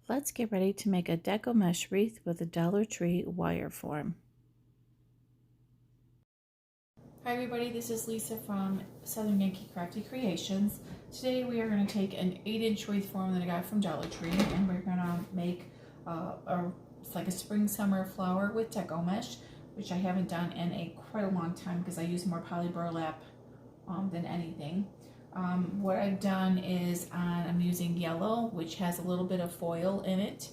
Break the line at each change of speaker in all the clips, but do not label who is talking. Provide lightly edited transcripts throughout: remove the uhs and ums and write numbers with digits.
Let's get ready to make a Deco Mesh wreath with a Dollar Tree wire form. Hi everybody, this is Lisa from Southern Yankee Crafty Creations. Today we are going to take an 8-inch wreath form that I got from Dollar Tree, and we're going to make it's like a spring summer flower with Deco Mesh, which I haven't done in quite a long time because I use more poly burlap than anything. What I've done is I'm using yellow, which has a little bit of foil in it,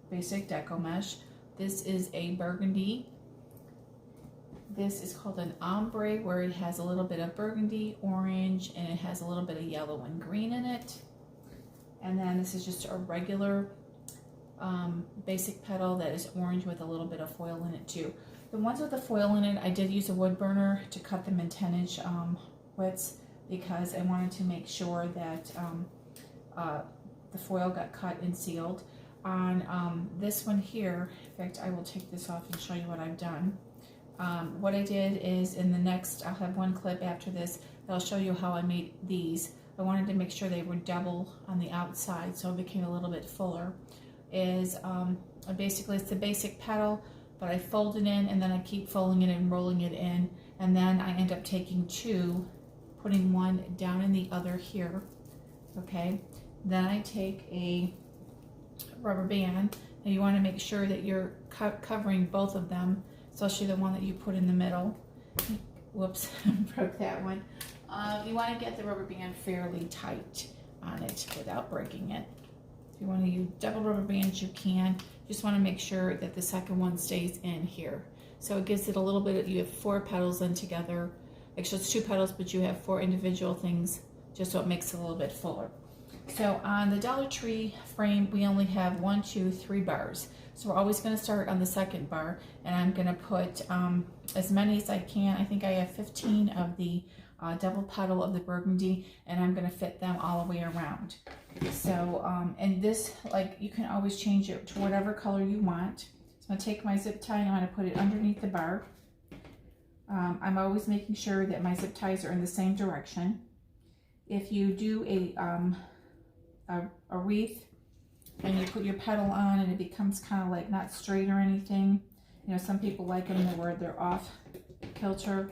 basic Deco Mesh. This is a Burgundy. This is called an Ombre, where it has a little bit of burgundy, orange, and it has a little bit of yellow and green in it. And then this is just a regular basic petal that is orange with a little bit of foil in it too. The ones with the foil in it, I did use a wood burner to cut them in 10-inch widths, because I wanted to make sure that the foil got cut and sealed. On this one here, in fact, I will take this off and show you what I've done. What I did is, in the next, I'll have one clip after this that'll show you how I made these. I wanted to make sure they were double on the outside, so it became a little bit fuller. Basically it's the basic petal, but I fold it in, and then I keep folding it and rolling it in, and then I end up taking two, putting one down in the other here, okay? Then I take a rubber band, and you want to make sure that you're covering both of them, especially the one that you put in the middle. Whoops, broke that one. You want to get the rubber band fairly tight on it without breaking it. If you want to use double rubber bands, you can. Just want to make sure that the second one stays in here. So it gives it a little bit, you have 4 petals in together. Actually, it's 2 petals, but you have 4 individual things, just so it makes it a little bit fuller. So on the Dollar Tree frame, we only have 1, 2, 3 bars. So we're always going to start on the second bar, and I'm going to put as many as I can. I think I have 15 of the double petal of the Burgundy, and I'm going to fit them all the way around. So, and this, like, you can always change it to whatever color you want. So I'm going to take my zip tie and I'm going to put it underneath the bar. I'm always making sure that my zip ties are in the same direction. If you do a wreath and you put your petal on and it becomes kind of like not straight or anything, you know, some people like them where they're off kilter,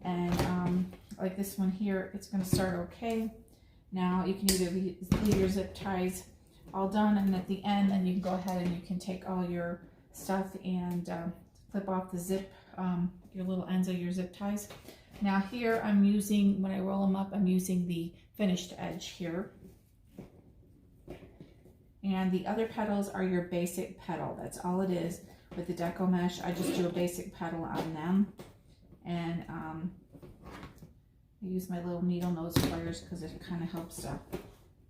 and like this one here, it's going to start okay. Now you can either leave your zip ties all done, and at the end, then you can go ahead and you can take all your stuff and clip off the zip, your little ends of your zip ties. Now here I'm using, when I roll them up, I'm using the finished edge here. And the other petals are your basic petal. That's all it is. With the Deco Mesh, I just do a basic petal on them. And I use my little needle nose pliers because it kind of helps to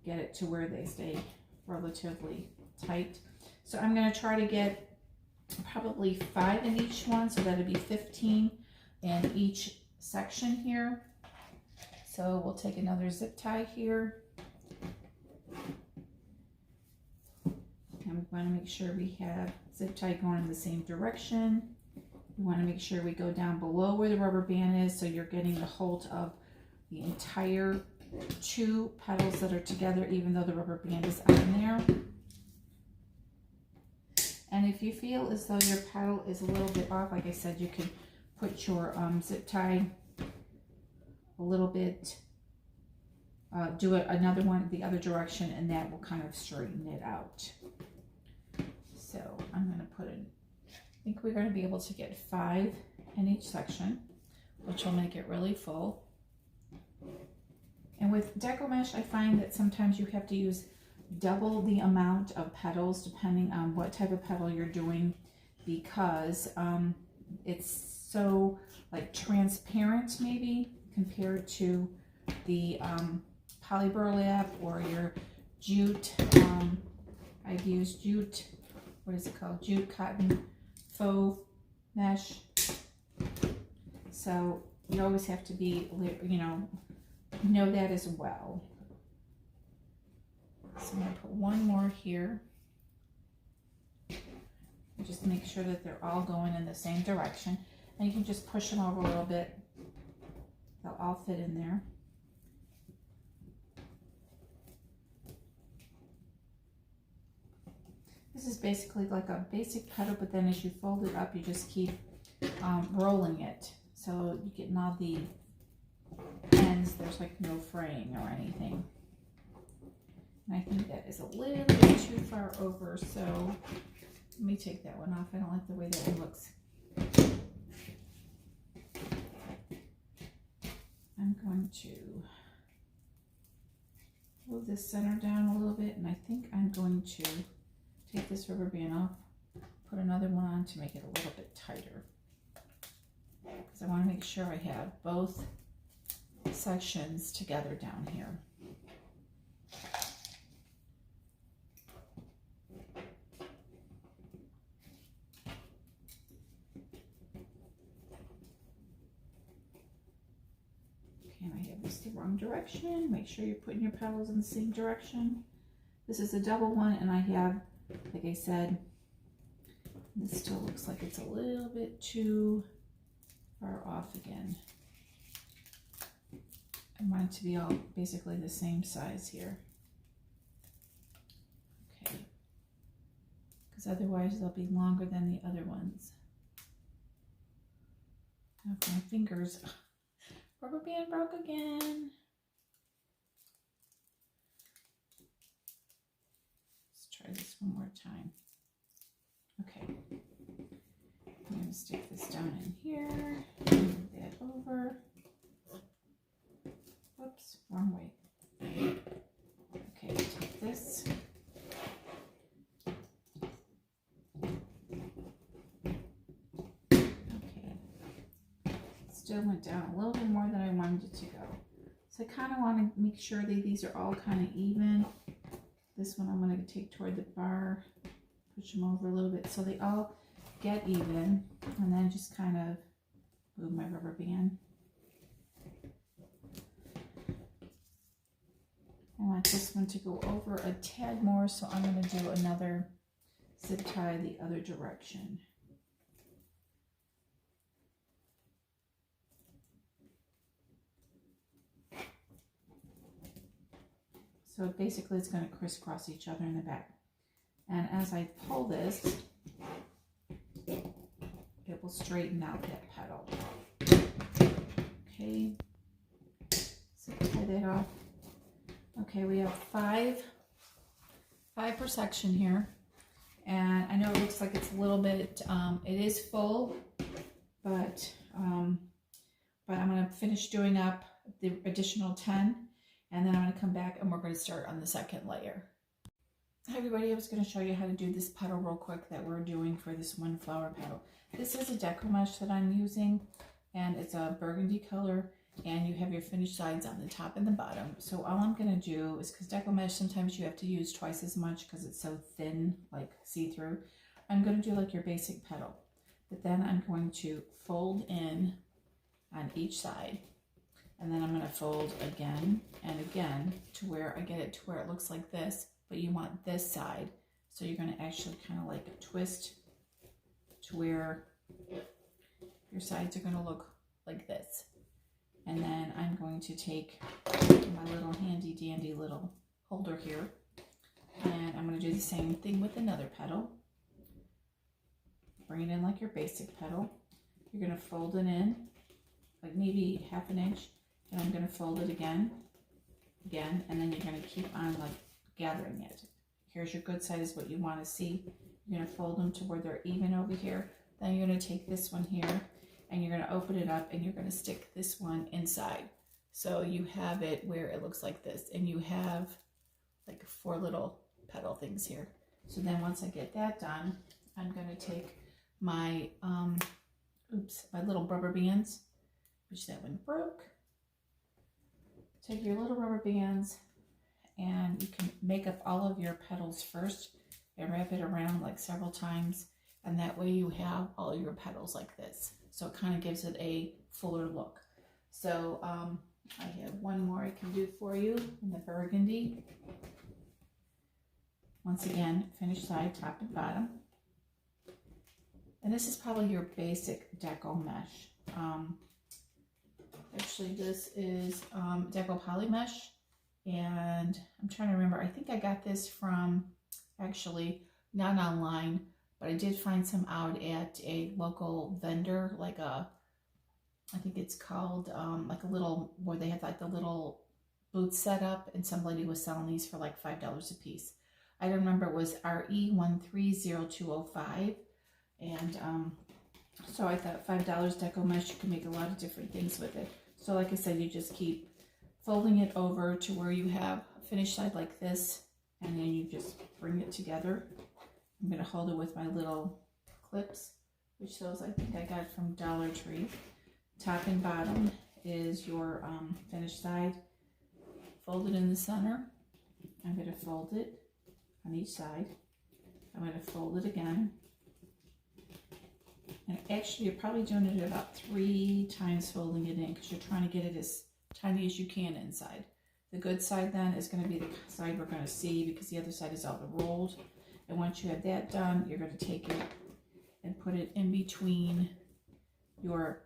get it to where they stay relatively tight. So I'm going to try to get probably 5 in each one, so that'd be 15 in each section here. So we'll take another zip tie here. And we want to make sure we have zip tie going in the same direction. We want to make sure we go down below where the rubber band is, so you're getting the hold of the entire 2 petals that are together, even though the rubber band is on there. And if you feel as though your petal is a little bit off, like I said, you can put your zip tie a little bit, do another one the other direction, and that will kind of straighten it out. So I'm going to put in, I think we're going to be able to get 5 in each section, which will make it really full. And with Deco Mesh, I find that sometimes you have to use double the amount of petals depending on what type of petal you're doing, because it's so like transparent maybe compared to the poly burlap or your jute. I've used jute, what is it called, jute cotton faux mesh. So you always have to be, you know that as well. So I'm going to put one more here. Just make sure that they're all going in the same direction. And you can just push them over a little bit. They'll all fit in there. This is basically like a basic petal, but then as you fold it up, you just keep rolling it. So you're getting all the ends, there's like no fraying or anything. And I think that is a little bit too far over, so let me take that one off. I don't like the way that one looks. I'm going to move this center down a little bit, and I think I'm going to take this rubber band off, put another one on to make it a little bit tighter, because I want to make sure I have both sections together down here. Okay, I have this the wrong direction. Make sure you're putting your petals in the same direction. This is a double one, and I have, like I said, this still looks like it's a little bit too far off again. I want it to be all basically the same size here. Okay. Because otherwise they'll be longer than the other ones. Oh, my fingers. Rubber band broke again. Let's try this one more time. Okay. I'm going to stick this down in here. Move that over. Whoops, wrong way. Okay, take this. Okay. Still went down a little bit more than I wanted it to go. So I kind of want to make sure that these are all kind of even. This one I'm going to take toward the bar, push them over a little bit so they all get even, and then just kind of move my rubber band. I want this one to go over a tad more, so I'm going to do another zip tie the other direction. So basically it's going to crisscross each other in the back. And as I pull this, it will straighten out that petal. Okay, so tie that off. Okay, we have five per section here, and I know it looks like it's a little bit, it is full, but I'm going to finish doing up the additional 10, and then I'm going to come back and we're going to start on the second layer. Hi everybody, I was going to show you how to do this petal real quick that we're doing for this one flower petal. This is a Deco Mesh that I'm using, and it's a burgundy color, and you have your finished sides on the top and the bottom. So all I'm going to do is, because Deco Mesh sometimes you have to use twice as much because it's so thin, like see-through, I'm going to do like your basic petal. But then I'm going to fold in on each side, and then I'm going to fold again and again to where I get it to where it looks like this, but you want this side. So you're going to actually kind of like twist to where your sides are going to look like this. And then I'm going to take my little handy dandy little holder here, and I'm going to do the same thing with another petal. Bring it in like your basic petal. You're going to fold it in like maybe ½ an inch, and I'm going to fold it again, and then you're going to keep on like gathering it. Here's your good side, is what you want to see. You're going to fold them to where they're even over here. Then you're going to take this one here, and you're going to open it up, and you're going to stick this one inside. So you have it where it looks like this, and you have like 4 little petal things here. So then once I get that done, I'm going to take my, my little rubber bands, which that one broke. Take your little rubber bands, and you can make up all of your petals first and wrap it around like several times, and that way you have all your petals like this. So it kind of gives it a fuller look. So I have one more I can do for you in the burgundy. Once again, finished side, top and bottom. And this is probably your basic Deco Mesh. Actually, this is Deco Poly Mesh, and I'm trying to remember. I think I got this from actually not online, but I did find some out at a local vendor, like a, I think it's called like a little, where they have like the little booth set up, and some lady was selling these for like $5 a piece. I don't remember, it was RE130205, and so I thought $5 Deco Mesh, you can make a lot of different things with it. So like I said, you just keep folding it over to where you have a finished side like this, and then you just bring it together. I'm going to hold it with my little clips, which those I think I got from Dollar Tree. Top and bottom is your finished side. Fold it in the center. I'm going to fold it on each side. I'm going to fold it again. And actually, you're probably doing it about 3 times folding it in, because you're trying to get it as tiny as you can inside. The good side then is going to be the side we're going to see, because the other side is all rolled. And once you have that done, you're going to take it and put it in between your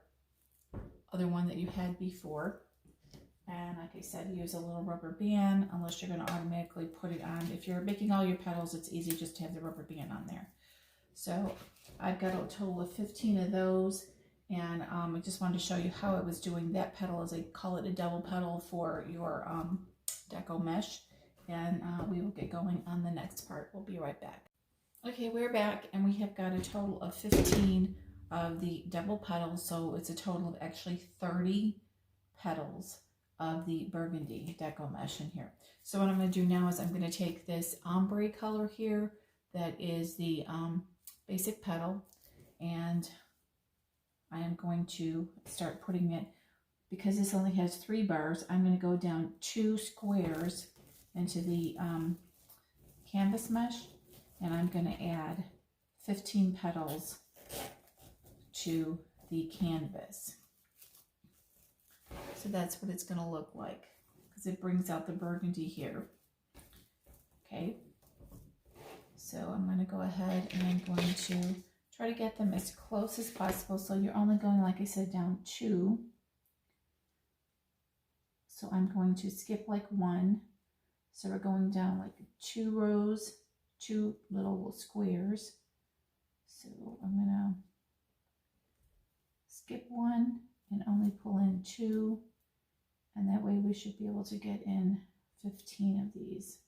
other one that you had before. And like I said, use a little rubber band, unless you're going to automatically put it on. If you're making all your petals, it's easy just to have the rubber band on there. So I've got a total of 15 of those, and I just wanted to show you how I was doing that petal, as I call it a double petal for your Deco Mesh. And we will get going on the next part. We'll be right back. Okay, we're back, and we have got a total of 15 of the double petals, so it's a total of actually 30 petals of the Burgundy Deco Mesh in here. So what I'm going to do now is I'm going to take this Ombre color here, that is the basic petal, and I am going to start putting it, because this only has 3 bars, I'm going to go down 2 squares into the canvas mesh, and I'm going to add 15 petals to the canvas. So that's what it's going to look like, because it brings out the burgundy here. Okay, so I'm going to go ahead and I'm going to try to get them as close as possible. So you're only going, like I said, down 2. So I'm going to skip like 1. So we're going down like 2 rows, 2 little squares. So I'm going to skip 1 and only pull in 2. And that way we should be able to get in 15 of these.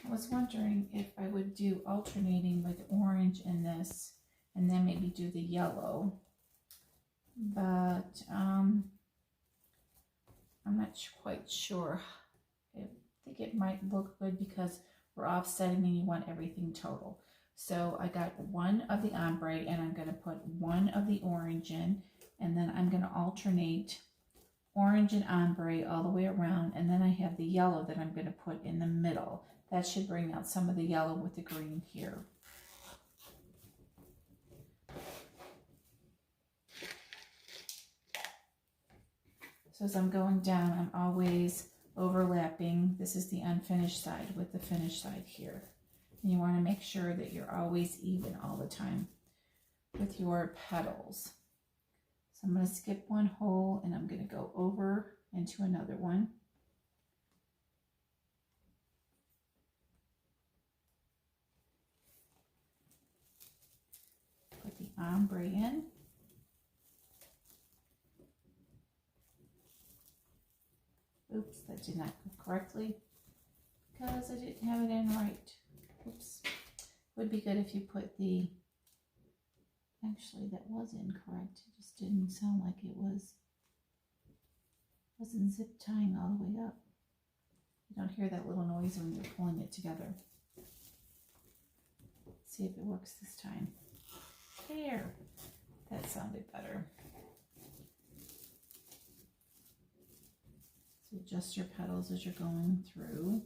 I was wondering if I would do alternating with orange in this, and then maybe do the yellow, but I'm not quite sure. I think it might look good because we're offsetting and you want everything total. So I got 1 of the ombre, and I'm going to put 1 of the orange in, and then I'm going to alternate orange and ombre all the way around, and then I have the yellow that I'm going to put in the middle. That should bring out some of the yellow with the green here. So as I'm going down, I'm always overlapping. This is the unfinished side with the finished side here. And you want to make sure that you're always even all the time with your petals. So I'm going to skip 1 hole, and I'm going to go over into another one. Put the ombre in. Oops, that did not go correctly because I didn't have it in right. Oops. Would be good if you put the, actually that was incorrect. It just didn't sound like it wasn't zip tying all the way up. You don't hear that little noise when you're pulling it together. Let's see if it works this time. There, that sounded better. So adjust your petals as you're going through.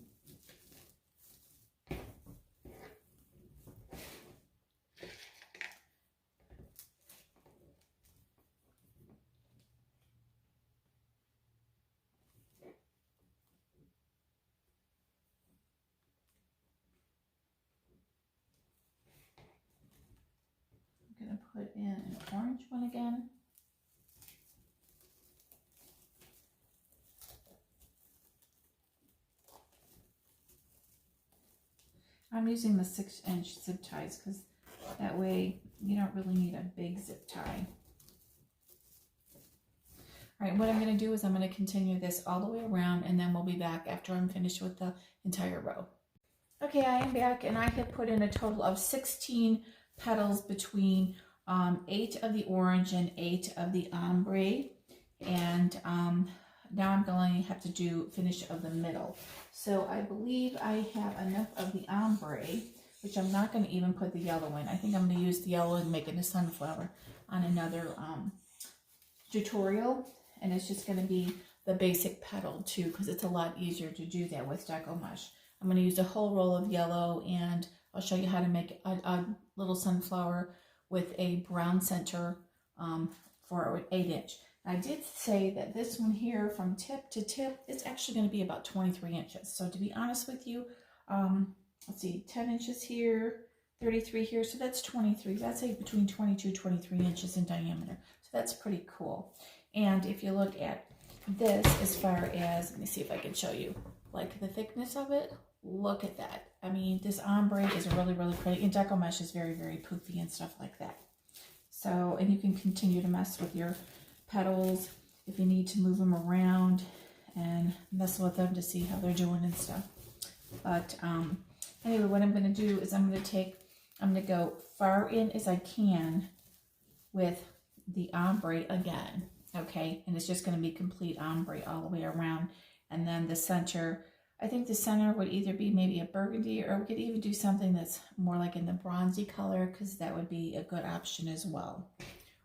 in an orange one again. I'm using the 6-inch zip ties because that way you don't really need a big zip tie. All right, what I'm going to do is I'm going to continue this all the way around, and then we'll be back after I'm finished with the entire row. Okay, I am back, and I have put in a total of 16 petals between 8 of the orange and 8 of the ombre, and now I'm going to have to finish of the middle. So I believe I have enough of the ombre, which I'm not going to even put the yellow in. I think I'm going to use the yellow and make it a sunflower on another tutorial, and it's just going to be the basic petal too, because it's a lot easier to do that with Deco Mesh. I'm going to use a whole roll of yellow, and I'll show you how to make a little sunflower with a brown center for an 8-inch. I did say that this one here from tip to tip is actually going to be about 23 inches. So to be honest with you, let's see, 10 inches here, 33 here, so that's 23. That's like between 22 and 23 inches in diameter. So that's pretty cool. And if you look at this as far as, let me see if I can show you, like the thickness of it, look at that. I mean, this ombre is really, really pretty. And Deco Mesh is very, very poofy and stuff like that. So, and you can continue to mess with your petals if you need to move them around and mess with them to see how they're doing and stuff. But anyway, what I'm going to do is I'm going to go far in as I can with the ombre again, okay? And it's just going to be complete ombre all the way around. And then the center, I think the center would either be maybe a burgundy, or we could even do something that's more like in the bronzy color, because that would be a good option as well.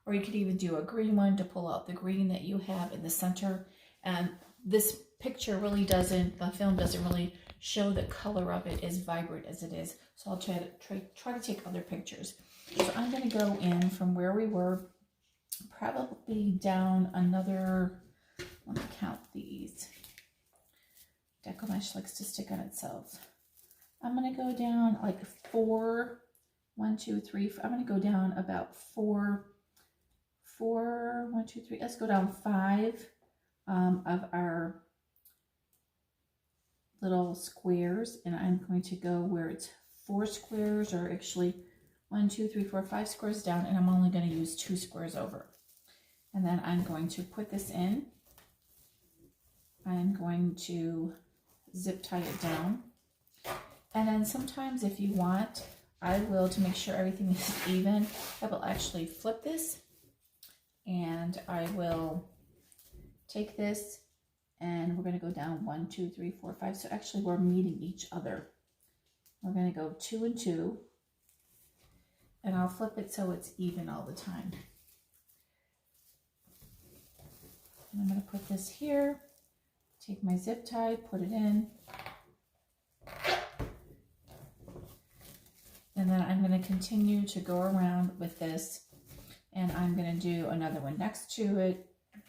Or you could even do a green one to pull out the green that you have in the center. And this picture really doesn't, the film doesn't really show the color of it as vibrant as it is. So I'll try to take other pictures. So I'm going to go in from where we were, probably down another, let me count these. Deco Mesh likes to stick on itself. I'm going to go down like 4, 1, 2, 3, I'm going to go down about 4, 1, 2, 3, let's go down 5 of our little squares, and I'm going to go where it's 4 squares, or actually 1, 2, 3, 4, 5 squares down, and I'm only going to use 2 squares over. And then I'm going to put this in. I'm going to zip tie it down. And then sometimes if you want, I will, to make sure everything is even, I will actually flip this, and I will take this, and we're going to go down 1, 2, 3, 4, 5. So actually we're meeting each other. We're going to go 2 and 2, and I'll flip it so it's even all the time. And I'm going to put this here, take my zip tie, put it in, and then I'm going to continue to go around with this, and I'm going to do another one next to it,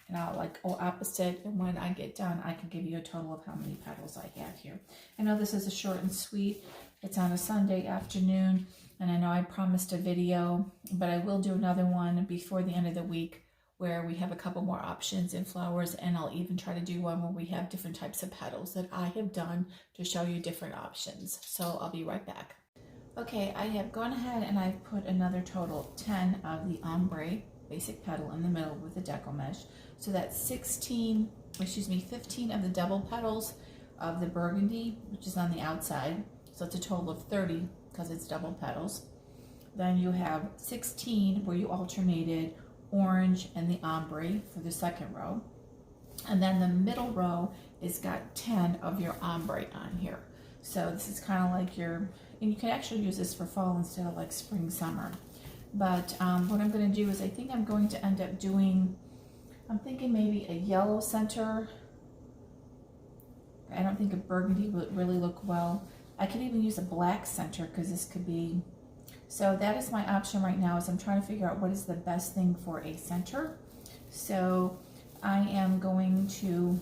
and I'll like go opposite, and when I get done I can give you a total of how many petals I have here. I know this is a short and sweet, it's on a Sunday afternoon, and I know I promised a video, but I will do another one before the end of the week where we have a couple more options in flowers, and I'll even try to do one where we have different types of petals that I have done to show you different options. So I'll be right back. Okay, I have gone ahead and I've put another total 10 of the ombre basic petal in the middle with the Deco Mesh. So that's 15 of the double petals of the burgundy, which is on the outside. So it's a total of 30 because it's double petals. Then you have 16 where you alternated orange and the ombre for the second row. And then the middle row is got 10 of your ombre on here. So this is kind of like your, and you can actually use this for fall instead of like spring, summer. But what I'm going to do is I think I'm going to end up doing, I'm thinking maybe a yellow center. I don't think a burgundy would really look well. I could even use a black center because this could be, so that is my option right now, is I'm trying to figure out what is the best thing for a center. So I am going to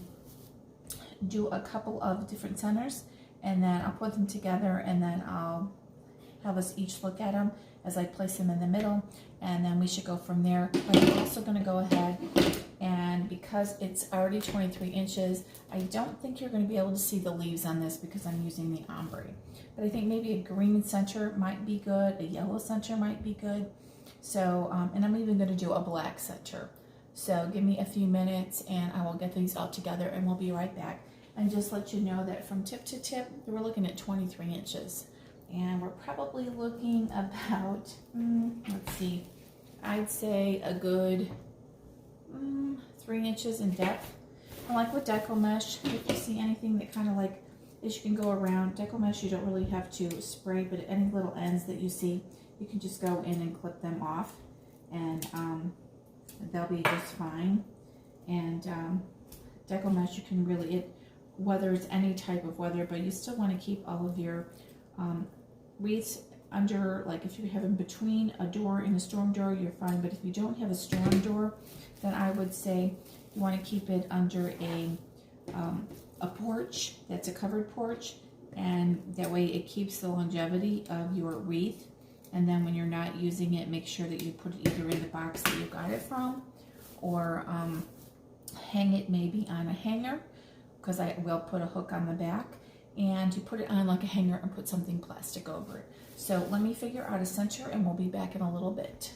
do a couple of different centers, and then I'll put them together, and then I'll have us each look at them as I place them in the middle, and then we should go from there. But I'm also going to go ahead, and because it's already 23 inches, I don't think you're going to be able to see the leaves on this because I'm using the ombre. But I think maybe a green center might be good, a yellow center might be good. So, and I'm even going to do a black center. So give me a few minutes and I will get these all together and we'll be right back. And just let you know that from tip to tip, we're looking at 23 inches. And we're probably looking about, let's see, I'd say a good 3 inches in depth. And like with Deco Mesh, if you see anything that kind of like, as you can go around, Deco Mesh you don't really have to spray, but at any little ends that you see, you can just go in and clip them off. And they'll be just fine. And Deco Mesh, you can really, whether it's any type of weather, but you still want to keep all of your wreaths under, like if you have them between a door and a storm door, you're fine. But if you don't have a storm door, then I would say you want to keep it under a porch that's a covered porch, and that way it keeps the longevity of your wreath. And then when you're not using it, make sure that you put it either in the box that you got it from, or hang it maybe on a hanger, because I will put a hook on the back, and you put it on like a hanger and put something plastic over it. So let me figure out a center and we'll be back in a little bit.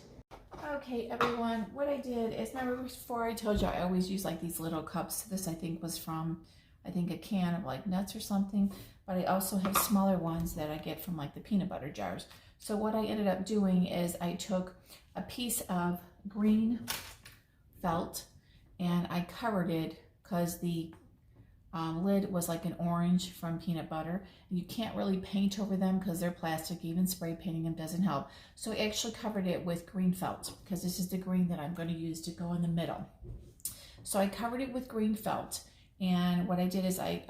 Okay, everyone, what I did is, remember before I told you I always use like these little cups. This I think was from, I think a can of like nuts or something, but I also have smaller ones that I get from like the peanut butter jars. So what I ended up doing is I took a piece of green felt and I covered it, because the lid was like an orange from peanut butter. And you can't really paint over them because they're plastic. Even spray painting them doesn't help. So I actually covered it with green felt, because this is the green that I'm going to use to go in the middle. So I covered it with green felt, and what I did is I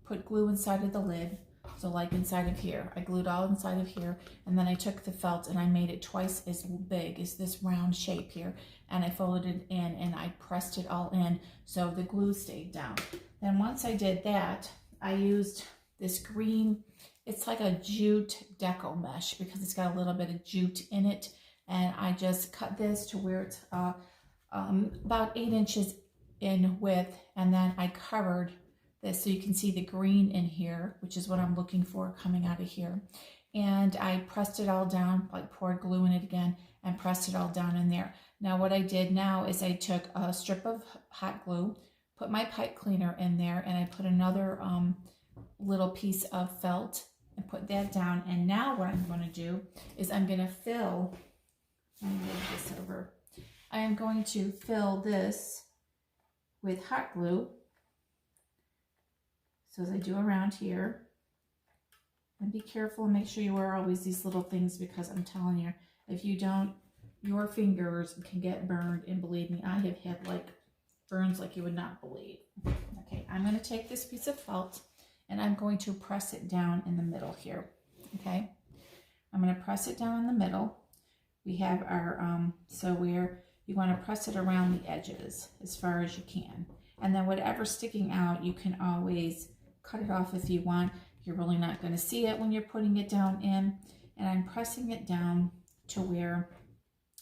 put glue inside of the lid. So like inside of here, I glued all inside of here, and then I took the felt and I made it twice as big as this round shape here, and I folded it in and I pressed it all in so the glue stayed down. Then once I did that, I used this green, it's like a jute Deco Mesh because it's got a little bit of jute in it, and I just cut this to where it's about 8 inches in width, and then I covered this so you can see the green in here, which is what I'm looking for coming out of here. And I pressed it all down, like poured glue in it again and pressed it all down in there. Now what I did now is I took a strip of hot glue, put my pipe cleaner in there, and I put another little piece of felt and put that down. And now what I'm going to do is I'm going to fill, let me move this over. I am going to fill this with hot glue. So as I do around here, and be careful and make sure you wear always these little things, because I'm telling you, if you don't, your fingers can get burned, and believe me, I have had like burns like you would not believe. Okay, I'm going to take this piece of felt and I'm going to press it down in the middle here. Okay, I'm going to press it down in the middle. We have our, so where you want to press it around the edges as far as you can. And then whatever's sticking out, you can always cut it off if you want. You're really not going to see it when you're putting it down in. And I'm pressing it down to where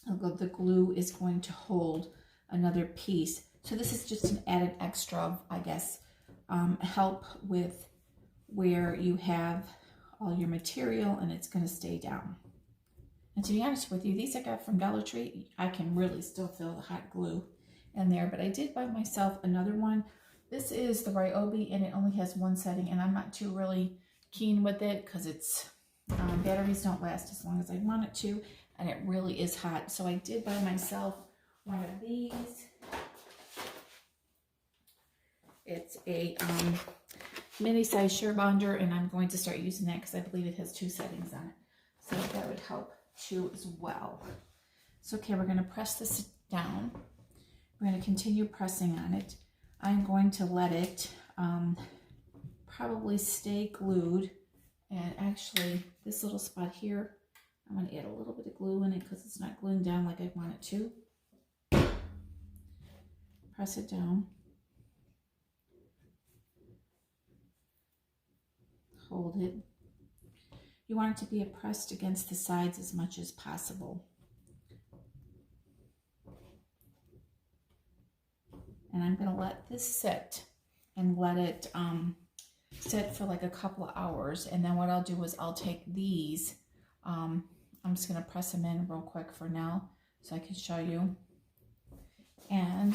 the glue is going to hold another piece. So this is just an added extra, I guess, help with where you have all your material and it's going to stay down. And to be honest with you, these I got from Dollar Tree. I can really still feel the hot glue in there, but I did buy myself another one. This is the Ryobi, and it only has one setting, and I'm not too really keen with it because it's batteries don't last as long as I want it to, and it really is hot. So I did buy myself one of these. It's a mini size shear bonder, and I'm going to start using that because I believe it has 2 settings on it, so that would help too as well. So okay, we're going to press this down. We're going to continue pressing on it. I'm going to let it probably stay glued. And actually, this little spot here, I'm going to add a little bit of glue in it because it's not gluing down like I want it to. Press it down. Hold it. You want it to be pressed against the sides as much as possible. And I'm going to let this sit and let it sit for like a couple of hours. And then what I'll do is I'll take these, I'm just going to press them in real quick for now so I can show you. And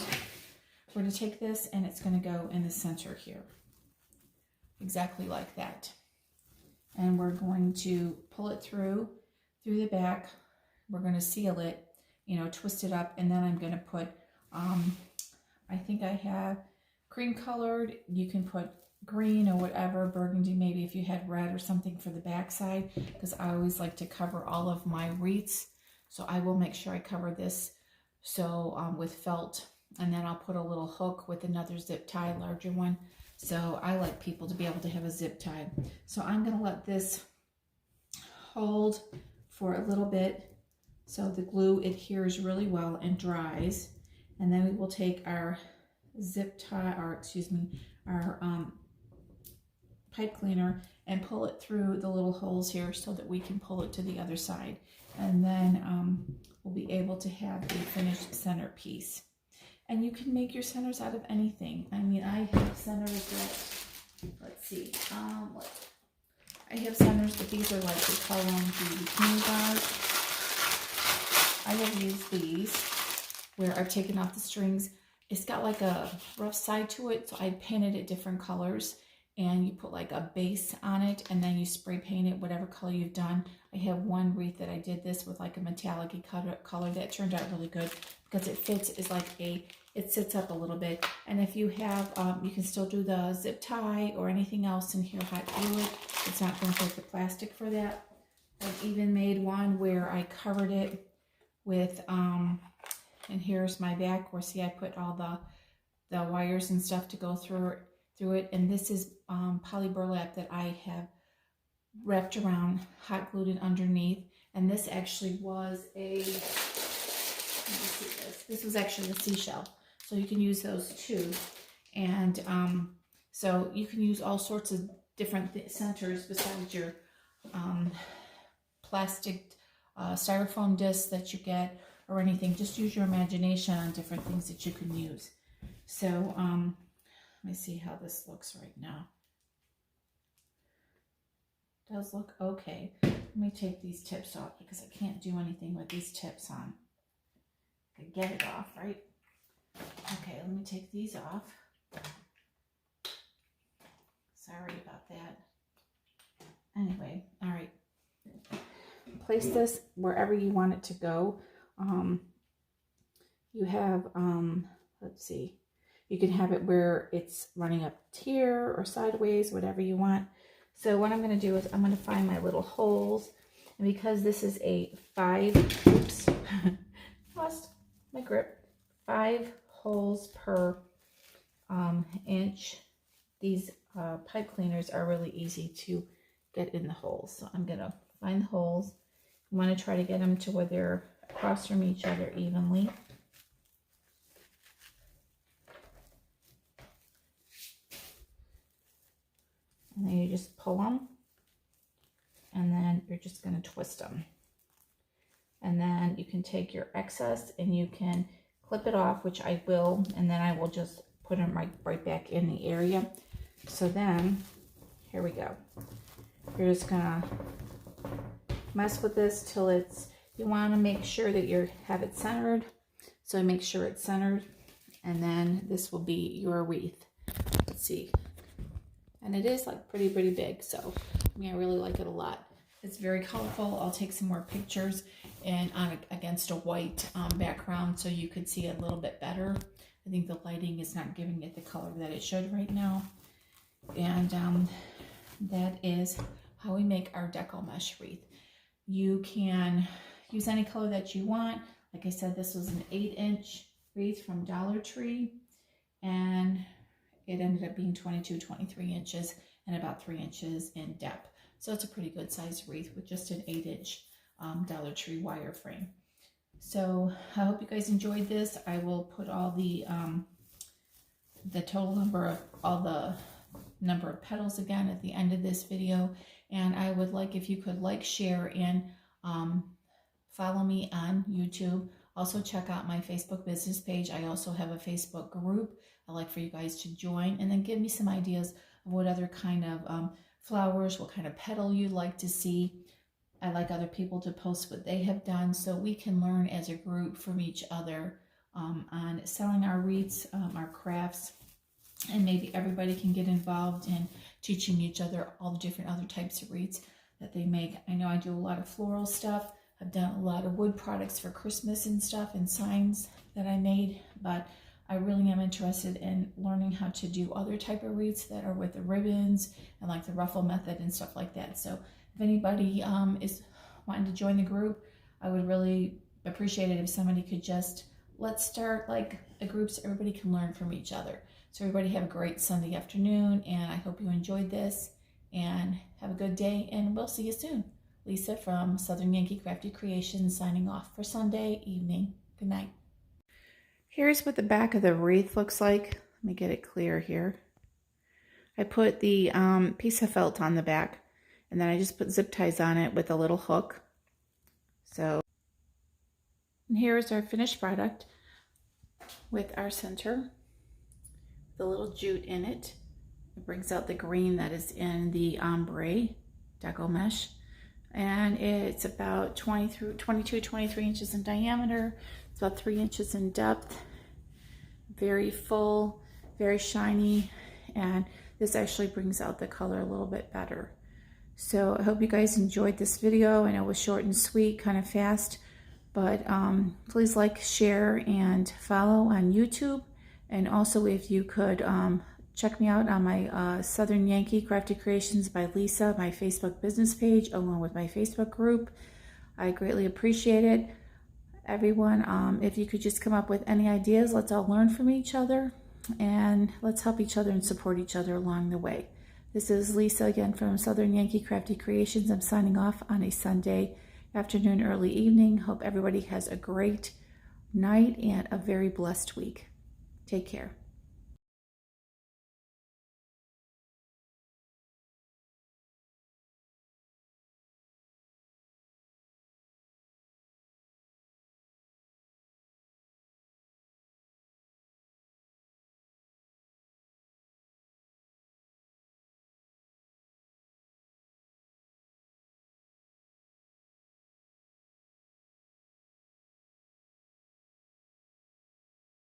we're going to take this and it's going to go in the center here, exactly like that. And we're going to pull it through the back. We're going to seal it, you know, twist it up, and then I'm going to put, I think I have cream colored. You can put green or whatever, burgundy maybe if you had red or something for the back side, because I always like to cover all of my wreaths. So I will make sure I cover this with felt, and then I'll put a little hook with another zip tie, larger one. So I like people to be able to have a zip tie. So I'm going to let this hold for a little bit so the glue adheres really well and dries. And then we will take our zip tie, or excuse me, our pipe cleaner and pull it through the little holes here so that we can pull it to the other side. And then we'll be able to have a finished centerpiece. And you can make your centers out of anything. I mean, I have centers that, let's see, I have centers that these are like the color on the bikini bars. I have used these where I've taken off the strings. It's got like a rough side to it, so I painted it different colors, and you put like a base on it, and then you spray paint it whatever color you've done. I have one wreath that I did this with like a metallic color that turned out really good because it fits, is like it sits up a little bit. And if you have, you can still do the zip tie or anything else in here, hot glue it. It's not going to take the plastic for that. I've even made one where I covered it with, and here's my back where, see, I put all the wires and stuff to go through it. And this is poly burlap that I have wrapped around, hot glued it underneath. And this actually was a, let me see this. This was actually a seashell. So you can use those too. And so you can use all sorts of different centers besides your plastic styrofoam discs that you get or anything. Just use your imagination on different things that you can use. So let me see how this looks right now. It does look okay. Let me take these tips off because I can't do anything with these tips on. I can get it off, right? Okay, let me take these off. Sorry about that. Anyway, all right. Place this wherever you want it to go. You have, let's see, you can have it where it's running up here or sideways, whatever you want. So what I'm going to do is I'm going to find my little holes. And because this is a 5, oops, lost my grip, 5 holes per inch. These pipe cleaners are really easy to get in the holes. So I'm going to find the holes. You want to try to get them to where they're across from each other evenly. And then you just pull them, and then you're just going to twist them. And then you can take your excess and you can clip it off, which I will, and then I will just put them right back in the area. So then, here we go. You're just going to mess with this till it's, you want to make sure that you have it centered. So make sure it's centered, and then this will be your wreath. Let's see. And it is like pretty big, so I mean, I really like it a lot. It's very colorful. I'll take some more pictures and against a white background so you could see it a little bit better. I think the lighting is not giving it the color that it should right now. And that is how we make our Deco Mesh wreath. You can use any color that you want. Like I said, this was an 8-inch wreath from Dollar Tree, and it ended up being 23 inches and about 3 inches in depth. So it's a pretty good sized wreath with just an 8-inch Dollar Tree wire frame. So I hope you guys enjoyed this. I will put all the total number of all the number of petals again at the end of this video. And I would like if you could like, share, and follow me on YouTube. Also check out my Facebook business page. I also have a Facebook group I'd like for you guys to join, and then give me some ideas of what other kind of flowers, what kind of petal you'd like to see. I like other people to post what they have done so we can learn as a group from each other on selling our wreaths, our crafts, and maybe everybody can get involved in teaching each other all the different other types of wreaths that they make. I know I do a lot of floral stuff. I've done a lot of wood products for Christmas and stuff and signs that I made, but I really am interested in learning how to do other type of wreaths that are with the ribbons and like the ruffle method and stuff like that. So if anybody is wanting to join the group, I would really appreciate it if somebody could just, let's start like a group so everybody can learn from each other. So everybody have a great Sunday afternoon, and I hope you enjoyed this, and have a good day, and we'll see you soon. Lisa from Southern Yankee Crafty Creations signing off for Sunday evening. Good night. Here's what the back of the wreath looks like. Let me get it clear here. I put the piece of felt on the back, and then I just put zip ties on it with a little hook. So, and here's our finished product with our center, the little jute in it. It brings out the green that is in the Ombre Deco Mesh. And it's about 22, 23 inches in diameter. It's about 3 inches in depth. Very full, very shiny. And this actually brings out the color a little bit better. So I hope you guys enjoyed this video. I know it was short and sweet, kind of fast. But please like, share, and follow on YouTube. And also if you could check me out on my Southern Yankee Crafty Creations by Lisa, my Facebook business page, along with my Facebook group. I greatly appreciate it. Everyone, if you could just come up with any ideas, let's all learn from each other, and let's help each other and support each other along the way. This is Lisa again from Southern Yankee Crafty Creations. I'm signing off on a Sunday afternoon, early evening. Hope everybody has a great night and a very blessed week. Take care.